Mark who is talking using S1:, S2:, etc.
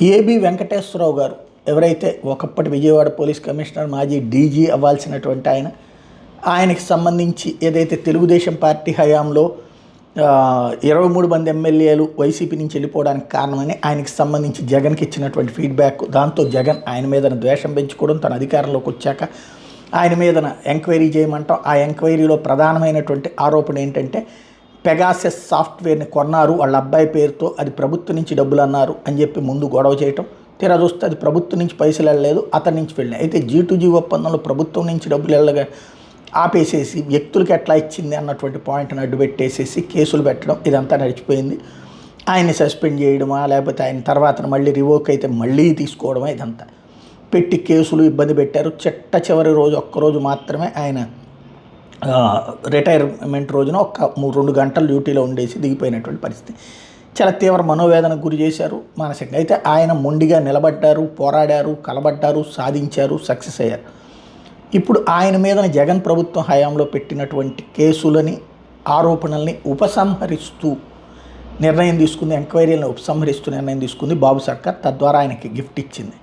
S1: AB Venkateswararao గారు ఎవరైతే ఒకప్పటి విజయవాడ పోలీస్ కమిషనర్, మాజీ డీజీ అవ్వాల్సినటువంటి ఆయనకి సంబంధించి ఏదైతే తెలుగుదేశం పార్టీ హయాంలో 23 మంది ఎమ్మెల్యేలు వైసీపీ నుంచి వెళ్ళిపోవడానికి కారణమని ఆయనకి సంబంధించి జగన్కి ఇచ్చినటువంటి ఫీడ్బ్యాక్, దాంతో జగన్ ఆయన మీద ద్వేషం పెంచుకోవడం, తన అధికారంలోకి వచ్చాక ఆయన మీద ఎంక్వైరీ చేయమంటాం. ఆ ఎంక్వైరీలో ప్రధానమైనటువంటి ఆరోపణ ఏంటంటే పెగాసెస్ సాఫ్ట్వేర్ని కొన్నారు వాళ్ళ అబ్బాయి పేరుతో, అది ప్రభుత్వం నుంచి డబ్బులు అన్నారు అని చెప్పి ముందు గొడవ చేయటం, తీరా చూస్తే అది ప్రభుత్వం నుంచి పైసలు వెళ్ళలేదు, అతని నుంచి వెళ్ళినాయి. అయితే G2G ఒప్పందంలో ప్రభుత్వం నుంచి డబ్బులు వెళ్ళగా ఆపేసేసి వ్యక్తులకు ఎట్లా ఇచ్చింది అన్నటువంటి పాయింట్ని అడ్డుపెట్టేసేసి కేసులు పెట్టడం, ఇదంతా నడిచిపోయింది. ఆయన్ని సస్పెండ్ చేయడమా, లేకపోతే ఆయన తర్వాత మళ్ళీ రివోక్ అయితే మళ్ళీ తీసుకోవడమా, ఇదంతా పెట్టి కేసులు ఇబ్బంది పెట్టారు. చివరి రోజు ఒక్కరోజు మాత్రమే ఆయన రిటైర్మెంట్ రోజున 2 గంటలు డ్యూటీలో ఉండేసి దిగిపోయినటువంటి పరిస్థితి. చాలా తీవ్ర మనోవేదనకు గురి చేశారు మానసికంగా. అయితే ఆయన మొండిగా నిలబడ్డారు, పోరాడారు, కలబడ్డారు, సాధించారు, సక్సెస్ అయ్యారు. ఇప్పుడు ఆయన మీద జగన్ ప్రభుత్వం హయాంలో పెట్టినటువంటి కేసులని, ఆరోపణల్ని ఉపసంహరిస్తూ నిర్ణయం తీసుకుంది, ఎంక్వైరీలను ఉపసంహరిస్తూ నిర్ణయం తీసుకుంది బాబు సర్కార్. తద్వారా ఆయనకి గిఫ్ట్ ఇచ్చింది.